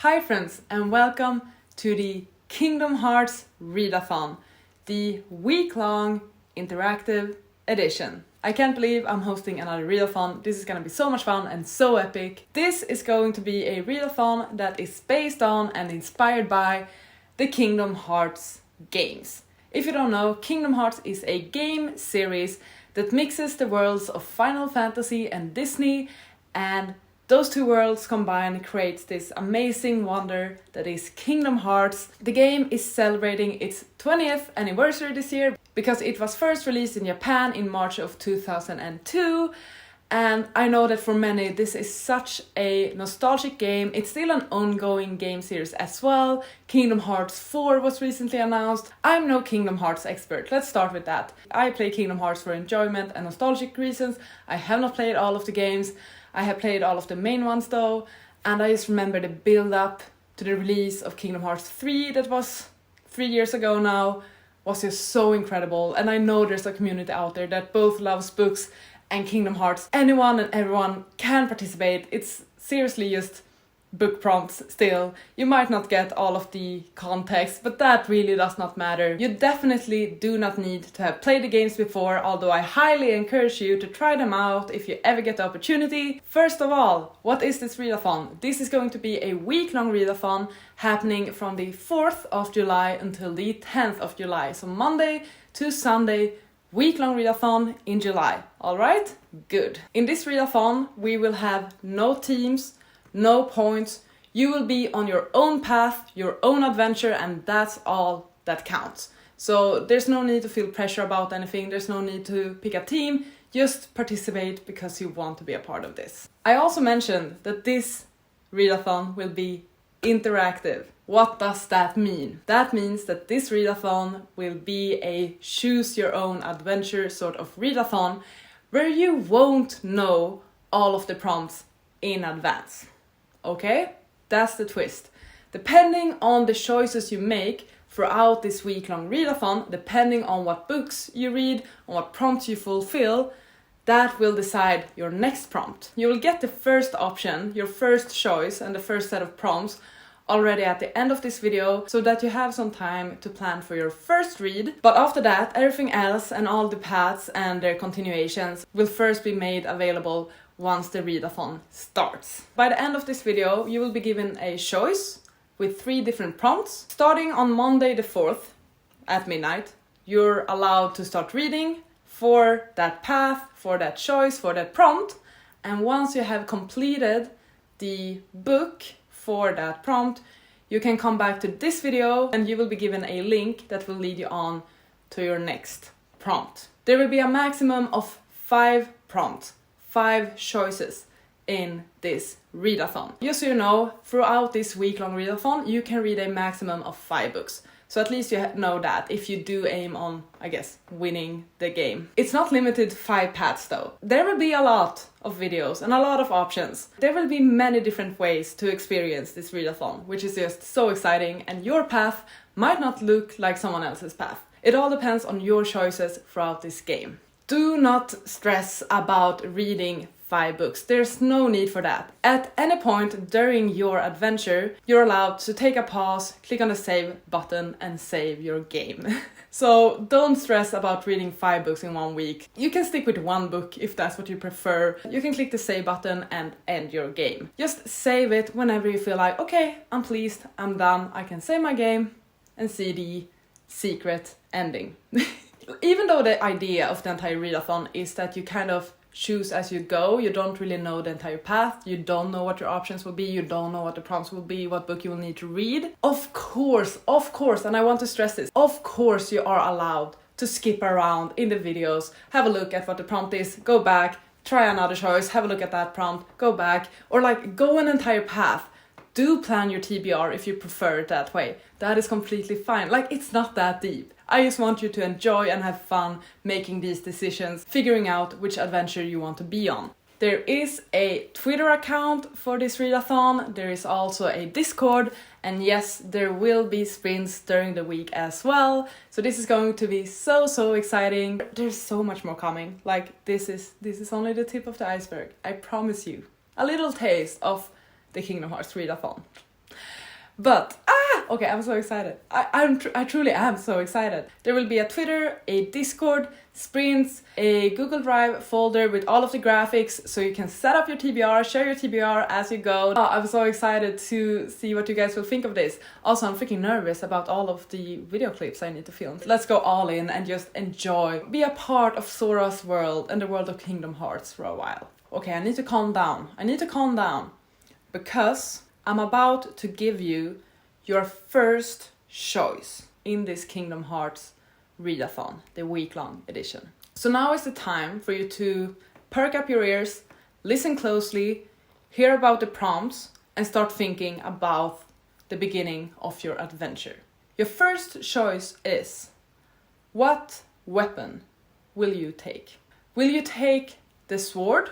Hi friends and welcome to the Kingdom Hearts READATHON, the week-long interactive edition. I can't believe I'm hosting another readathon. This is gonna be so much fun and so epic. This is going to be a readathon that is based on and inspired by the Kingdom Hearts games. If you don't know, Kingdom Hearts is a game series that mixes the worlds of Final Fantasy and Disney, and those two worlds combined creates this amazing wonder that is Kingdom Hearts. The game is celebrating its 20th anniversary this year because it was first released in Japan in March of 2002. And I know that for many this is such a nostalgic game. It's still an ongoing game series as well. Kingdom Hearts 4 was recently announced. I'm no Kingdom Hearts expert, let's start with that. I play Kingdom Hearts for enjoyment and nostalgic reasons. I have not played all of the games. I have played all of the main ones though, and I just remember the build up to the release of Kingdom Hearts 3 that was 3 years ago now was just so incredible. And I know there's a community out there that both loves books and Kingdom Hearts. Anyone and everyone can participate. It's seriously just book prompts still. You might not get all of the context, but that really does not matter. You definitely do not need to have played the games before, although I highly encourage you to try them out if you ever get the opportunity. First of all, what is this readathon? This is going to be a week-long readathon happening from the 4th of July until the 10th of July. So Monday to Sunday, week-long readathon in July. Alright? Good. In this readathon, we will have no teams, no points. You will be on your own path, your own adventure, and that's all that counts. So there's no need to feel pressure about anything. There's no need to pick a team. Just participate because you want to be a part of this. I also mentioned that this readathon will be interactive. What does that mean? That means that this readathon will be a choose your own adventure sort of readathon where you won't know all of the prompts in advance. Okay? That's the twist. Depending on the choices you make throughout this week-long readathon, depending on what books you read, on what prompts you fulfill, that will decide your next prompt. You will get the first option, your first choice, and the first set of prompts already at the end of this video so that you have some time to plan for your first read. But after that, everything else and all the paths and their continuations will first be made available once the readathon starts. By the end of this video, you will be given a choice with 3 different prompts. Starting on Monday the 4th at midnight, you're allowed to start reading for that path, for that choice, for that prompt. And once you have completed the book for that prompt, you can come back to this video and you will be given a link that will lead you on to your next prompt. There will be a maximum of 5 prompts, 5 choices in this readathon. Just so you know, throughout this week-long readathon, you can read a maximum of 5 books. So at least you know that if you do aim on, I guess, winning the game. It's not limited to 5 paths though. There will be a lot of videos and a lot of options. There will be many different ways to experience this readathon, which is just so exciting, and your path might not look like someone else's path. It all depends on your choices throughout this game. Do not stress about reading 5 books. There's no need for that. At any point during your adventure, you're allowed to take a pause, click on the save button and save your game. So don't stress about reading 5 books in 1 week. You can stick with 1 book if that's what you prefer. You can click the save button and end your game. Just save it whenever you feel like, okay, I'm pleased, I'm done, I can save my game and see the secret ending. Even though the idea of the entire readathon is that you kind of choose as you go, you don't really know the entire path, you don't know what your options will be, you don't know what the prompts will be, what book you will need to read. Of course, and I want to stress this, of course you are allowed to skip around in the videos, have a look at what the prompt is, go back, try another choice, have a look at that prompt, go back, or like go an entire path. Do plan your TBR if you prefer it that way. That is completely fine. Like, it's not that deep. I just want you to enjoy and have fun making these decisions, figuring out which adventure you want to be on. There is a Twitter account for this readathon, there is also a Discord, and yes, there will be sprints during the week as well. So this is going to be so exciting. There's so much more coming. Like, this is only the tip of the iceberg. I promise you. A little taste of the Kingdom Hearts READATHON. But okay, I'm so excited. I truly am so excited. There will be a Twitter, a Discord, sprints, a Google Drive folder with all of the graphics, so you can set up your TBR, share your TBR as you go. I'm so excited to see what you guys will think of this. Also, I'm freaking nervous about all of the video clips I need to film. Let's go all in and just enjoy. Be a part of Sora's world and the world of Kingdom Hearts for a while. Okay, I need to calm down. Because I'm about to give you your first choice in this Kingdom Hearts Readathon, the week-long edition. So now is the time for you to perk up your ears, listen closely, hear about the prompts, and start thinking about the beginning of your adventure. Your first choice is, what weapon will you take? Will you take the sword,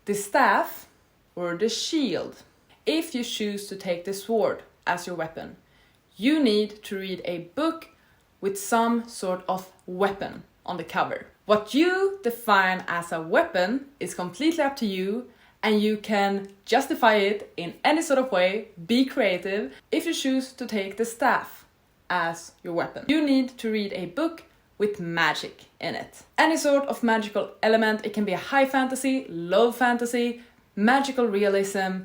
the staff, or the shield? If you choose to take the sword as your weapon, you need to read a book with some sort of weapon on the cover. What you define as a weapon is completely up to you, and you can justify it in any sort of way, be creative. If you choose to take the staff as your weapon, you need to read a book with magic in it. Any sort of magical element. It can be a high fantasy, low fantasy, magical realism,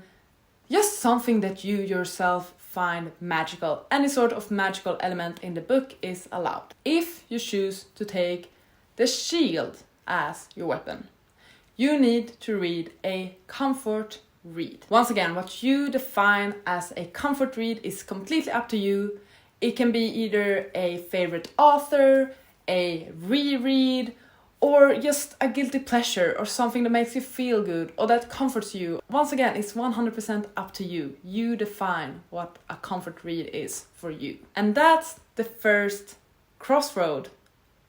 just something that you yourself find magical. Any sort of magical element in the book is allowed. If you choose to take the shield as your weapon, you need to read a comfort read. Once again, what you define as a comfort read is completely up to you. It can be either a favorite author, a reread, or just a guilty pleasure, or something that makes you feel good, or that comforts you. Once again, it's 100% up to you. You define what a comfort read is for you. And that's the first crossroad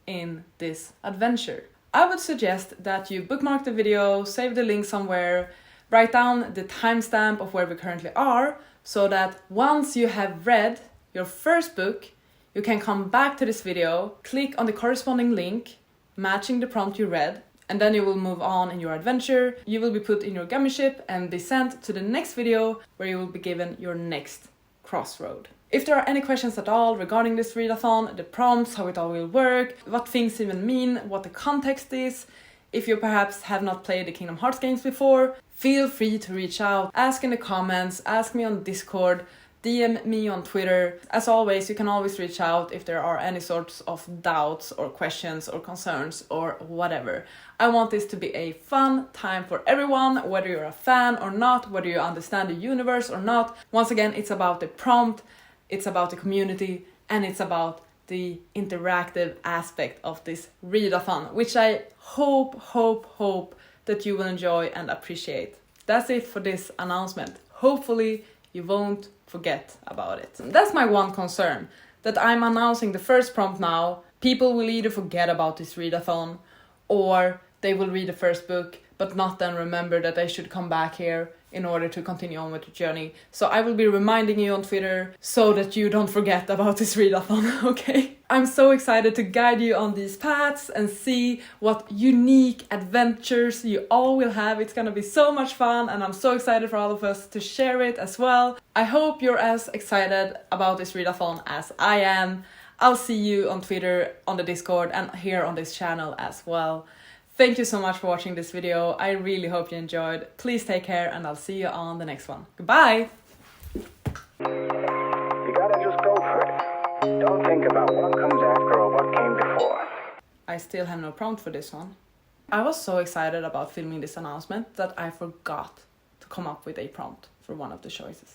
in this adventure. I would suggest that you bookmark the video, save the link somewhere, write down the timestamp of where we currently are, so that once you have read your first book, you can come back to this video, click on the corresponding link, matching the prompt you read, and then you will move on in your adventure. You will be put in your gummy ship and be sent to the next video where you will be given your next crossroad. If there are any questions at all regarding this readathon, the prompts, how it all will work, what things even mean, what the context is, if you perhaps have not played the Kingdom Hearts games before, feel free to reach out, ask in the comments, ask me on Discord, DM me on Twitter. As always, you can always reach out if there are any sorts of doubts or questions or concerns or whatever. I want this to be a fun time for everyone, whether you're a fan or not, whether you understand the universe or not. Once again, it's about the prompt, it's about the community, and it's about the interactive aspect of this readathon, which I hope that you will enjoy and appreciate. That's it for this announcement. Hopefully you won't forget about it. That's my one concern, that I'm announcing the first prompt now. People will either forget about this readathon, or they will read the first book but not then remember that they should come back here in order to continue on with the journey. So I will be reminding you on Twitter so that you don't forget about this readathon, okay? I'm so excited to guide you on these paths and see what unique adventures you all will have. It's gonna be so much fun, and I'm so excited for all of us to share it as well. I hope you're as excited about this readathon as I am. I'll see you on Twitter, on the Discord, and here on this channel as well. Thank you so much for watching this video. I really hope you enjoyed. Please take care, and I'll see you on the next one. Goodbye! You gotta just go for it. Don't think about what comes after or what came before. I still have no prompt for this one. I was so excited about filming this announcement that I forgot to come up with a prompt for one of the choices.